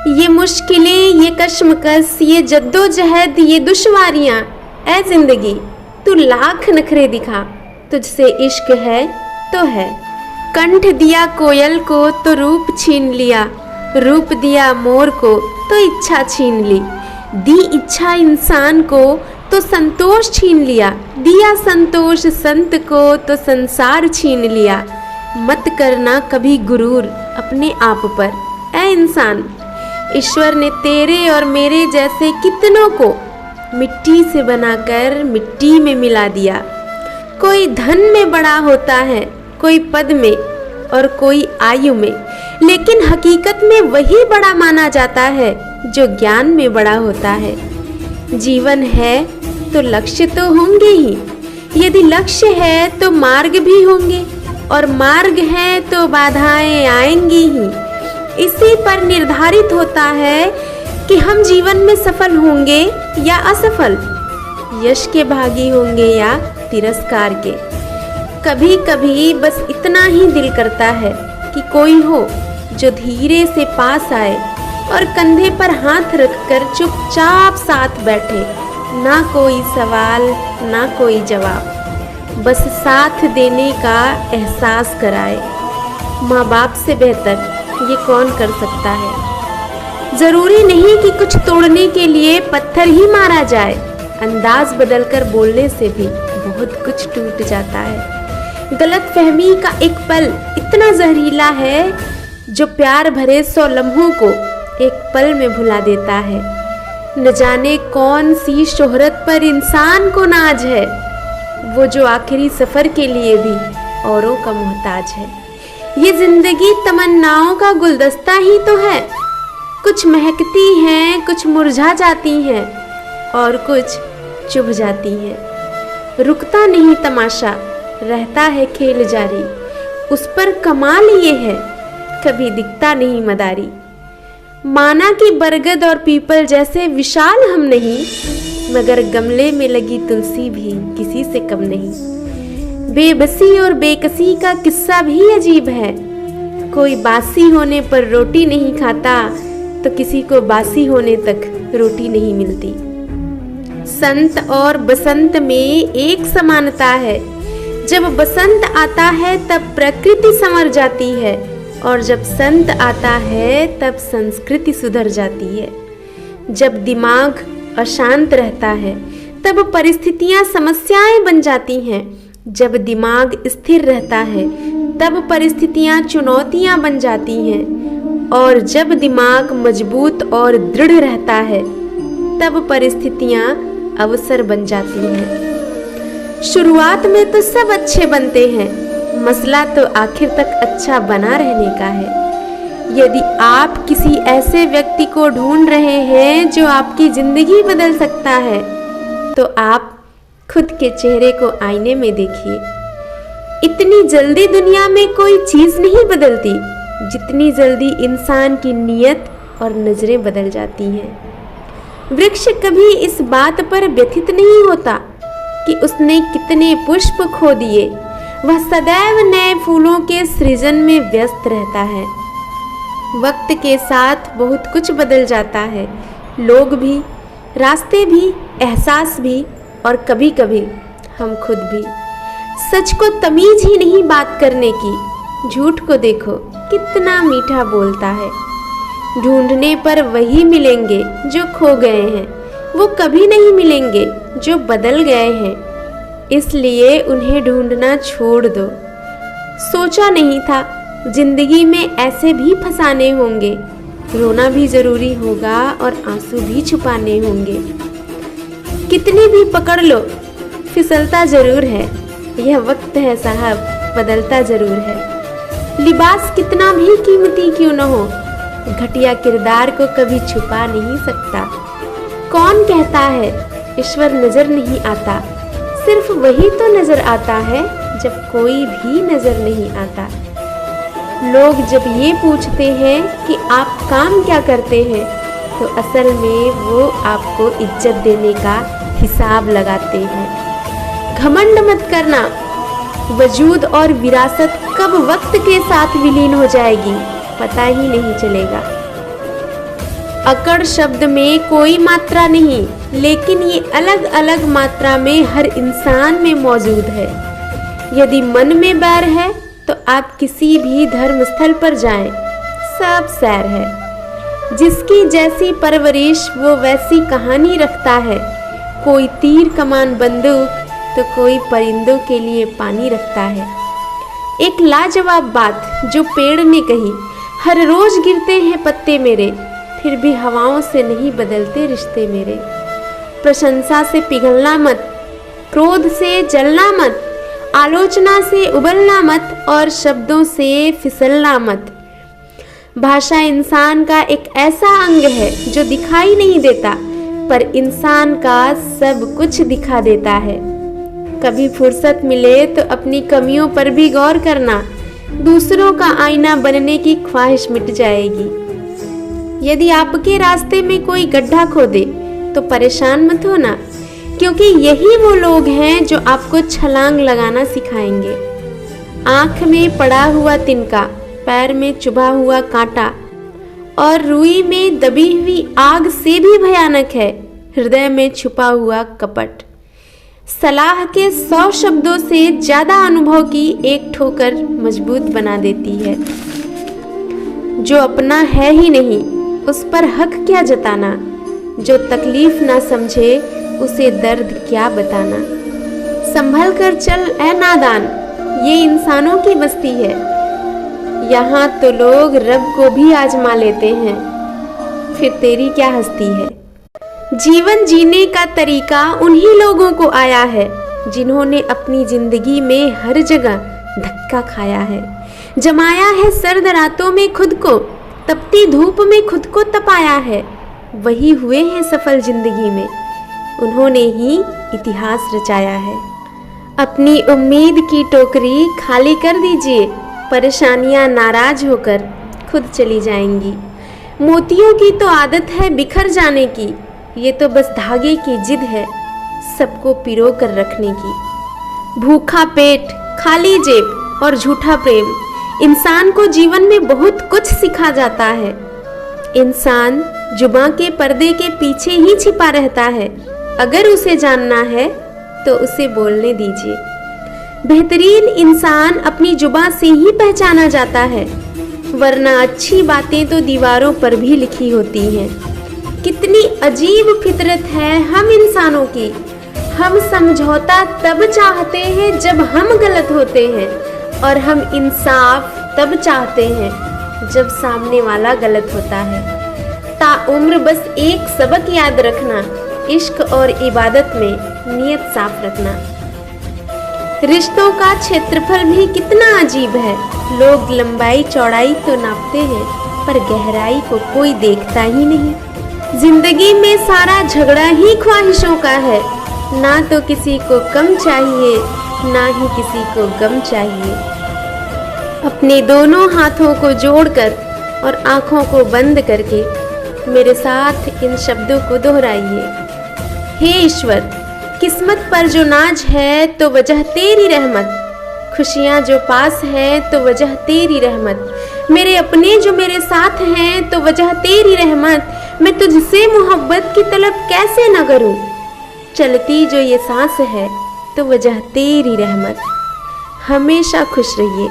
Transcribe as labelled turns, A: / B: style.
A: ये मुश्किलें, ये कश्मकश, ये जद्दोजहद, ये दुश्वारियाँ, ऐ जिंदगी तू लाख नखरे दिखा, तुझसे इश्क है तो है। कंठ दिया कोयल को तो रूप छीन लिया, रूप दिया मोर को तो इच्छा छीन ली। दी इच्छा इंसान को तो संतोष छीन लिया, दिया संतोष संत को तो संसार छीन लिया। मत करना कभी गुरूर अपने आप पर, ऐ इंसान। ईश्वर ने तेरे और मेरे जैसे कितनों को मिट्टी से बनाकर मिट्टी में मिला दिया। कोई धन में बड़ा होता है, कोई पद में और कोई आयु में, लेकिन हकीकत में वही बड़ा माना जाता है जो ज्ञान में बड़ा होता है। जीवन है तो लक्ष्य तो होंगे ही, यदि लक्ष्य है तो मार्ग भी होंगे, और मार्ग है तो बाधाएं आएंगी ही। इसी पर निर्धारित होता है कि हम जीवन में सफल होंगे या असफल, यश के भागी होंगे या तिरस्कार के। कभी कभी बस इतना ही दिल करता है कि कोई हो जो धीरे से पास आए और कंधे पर हाथ रखकर चुपचाप साथ बैठे। ना कोई सवाल, ना कोई जवाब, बस साथ देने का एहसास कराए। माँ बाप से बेहतर ये कौन कर सकता है। जरूरी नहीं कि कुछ तोड़ने के लिए पत्थर ही मारा जाए, अंदाज बदलकर बोलने से भी बहुत कुछ टूट जाता है। गलतफहमी का एक पल इतना जहरीला है जो प्यार भरे 100 लम्हों को एक पल में भुला देता है। न जाने कौन सी शोहरत पर इंसान को नाज है, वो जो आखिरी सफर के लिए भी औरों का मोहताज है। ये जिंदगी तमन्नाओं का गुलदस्ता ही तो है, कुछ महकती हैं, कुछ मुरझा जाती हैं और कुछ चुभ जाती हैं। रुकता नहीं तमाशा, रहता है खेल जारी, उस पर कमाल ये है कभी दिखता नहीं मदारी। माना कि बरगद और पीपल जैसे विशाल हम नहीं, मगर गमले में लगी तुलसी भी किसी से कम नहीं। बेबसी और बेकसी का किस्सा भी अजीब है, कोई बासी होने पर रोटी नहीं खाता तो किसी को बासी होने तक रोटी नहीं मिलती। संत और बसंत में एक समानता है, जब बसंत आता है तब प्रकृति संवर जाती है, और जब संत आता है तब संस्कृति सुधर जाती है। जब दिमाग अशांत रहता है तब परिस्थितियां समस्याएं बन जाती हैं, जब दिमाग स्थिर रहता है तब परिस्थितियां चुनौतियां बन जाती हैं, और जब दिमाग मजबूत और दृढ़ रहता है तब परिस्थितियां अवसर बन जाती हैं। शुरुआत में तो सब अच्छे बनते हैं, मसला तो आखिर तक अच्छा बना रहने का है। यदि आप किसी ऐसे व्यक्ति को ढूंढ रहे हैं जो आपकी जिंदगी बदल सकता है, तो आप खुद के चेहरे को आईने में देखिए। इतनी जल्दी दुनिया में कोई चीज नहीं बदलती जितनी जल्दी इंसान की नीयत और नजरें बदल जाती हैं। वृक्ष कभी इस बात पर व्यथित नहीं होता कि उसने कितने पुष्प खो दिए, वह सदैव नए फूलों के सृजन में व्यस्त रहता है। वक्त के साथ बहुत कुछ बदल जाता है, लोग भी, रास्ते भी, एहसास भी, और कभी कभी हम खुद भी। सच को तमीज ही नहीं बात करने की, झूठ को देखो कितना मीठा बोलता है। ढूंढने पर वही मिलेंगे जो खो गए हैं, वो कभी नहीं मिलेंगे जो बदल गए हैं, इसलिए उन्हें ढूंढना छोड़ दो। सोचा नहीं था जिंदगी में ऐसे भी फसाने होंगे, रोना भी जरूरी होगा और आंसू भी छुपाने होंगे। कितनी भी पकड़ लो फिसलता जरूर है, यह वक्त है साहब बदलता जरूर है। लिबास कितना भी कीमती क्यों न हो, घटिया किरदार को कभी छुपा नहीं सकता। कौन कहता है ईश्वर नजर नहीं आता, सिर्फ वही तो नजर आता है जब कोई भी नजर नहीं आता। लोग जब ये पूछते हैं कि आप काम क्या करते हैं, तो असल में वो आपको इज्जत देने का हिसाब लगाते हैं। घमंड मत करना, वजूद और विरासत कब वक्त के साथ विलीन हो जाएगी पता ही नहीं चलेगा। अकड़ शब्द में कोई मात्रा नहीं, लेकिन ये अलग अलग मात्रा में हर इंसान में मौजूद है। यदि मन में बैर है तो आप किसी भी धर्म स्थल पर जाएं, सब सैर है। जिसकी जैसी परवरिश वो वैसी कहानी रखता है। कोई तीर कमान बंदूक तो कोई परिंदों के लिए पानी रखता है। एक लाजवाब बात जो पेड़ ने कही, हर रोज गिरते हैं पत्ते मेरे, फिर भी हवाओं से नहीं बदलते रिश्ते मेरे। प्रशंसा से पिघलना मत, क्रोध से जलना मत, आलोचना से उबलना मत और शब्दों से फिसलना मत। भाषा इंसान का एक ऐसा अंग है जो दिखाई नहीं देता, पर इंसान का सब कुछ दिखा देता है। कभी फुर्सत मिले तो अपनी कमियों पर भी गौर करना, दूसरों का आईना बनने की ख्वाहिश मिट जाएगी। यदि आपके रास्ते में कोई गड्ढा खोदे तो परेशान मत होना, क्योंकि यही वो लोग हैं जो आपको छलांग लगाना सिखाएंगे। आंख में पड़ा हुआ तिनका, पैर में चुभा हुआ कांटा और रुई में दबी हुई आग से भी भयानक है हृदय में छुपा हुआ कपट। सलाह के 100 शब्दों से ज्यादा अनुभव की एक ठोकर मजबूत बना देती है। जो अपना है ही नहीं उस पर हक क्या जताना, जो तकलीफ ना समझे उसे दर्द क्या बताना। संभल कर चल ए नादान, ये इंसानों की बस्ती है। यहाँ तो लोग रब को भी आजमा लेते हैं, फिर तेरी क्या हस्ती है। जीवन जीने का तरीका उन्हीं लोगों को आया है जिन्होंने अपनी जिंदगी में हर जगह धक्का खाया है, जमाया है सर्द रातों में खुद को, तपती धूप में खुद को तपाया है। वही हुए हैं सफल जिंदगी में, उन्होंने ही इतिहास रचाया है। अपनी उम्मीद की टोकरी खाली कर दीजिए, परेशानियां नाराज होकर खुद चली जाएंगी। मोतियों की तो आदत है बिखर जाने की, ये तो बस धागे की जिद है सबको पिरो कर रखने की। भूखा पेट, खाली जेब और झूठा प्रेम इंसान को जीवन में बहुत कुछ सिखा जाता है। इंसान जुबां के पर्दे के पीछे ही छिपा रहता है। अगर उसे जानना है तो उसे बोलने दीजिए। बेहतरीन इंसान अपनी जुबां से ही पहचाना जाता है, वरना अच्छी बातें तो दीवारों पर भी लिखी होती हैं। कितनी अजीब फितरत है हम इंसानों की। हम समझौता तब चाहते हैं जब हम गलत होते हैं, और हम इंसाफ तब चाहते हैं जब सामने वाला गलत होता है। ताउम्र बस एक सबक याद रखना, इश्क और इबादत में नियत साफ रखना। रिश्तों का क्षेत्रफल भी कितना अजीब है। लोग लंबाई चौड़ाई तो नापते हैं, पर गहराई को कोई देखता ही नहीं। जिंदगी में सारा झगड़ा ही ख्वाहिशों का है, ना तो किसी को कम चाहिए ना ही किसी को गम चाहिए। अपने दोनों हाथों को जोड़कर और आंखों को बंद करके मेरे साथ इन शब्दों को दोहराइए। हे ईश्वर, किस्मत पर जो नाज है तो वजह तेरी रहमत, खुशियाँ जो पास है तो वजह तेरी रहमत, मेरे अपने जो मेरे साथ हैं तो वजह तेरी रहमत। मैं तुझसे मोहब्बत की तलब कैसे न करूं, चलती जो ये सांस है तो वजह तेरी रहमत। हमेशा खुश रहिए।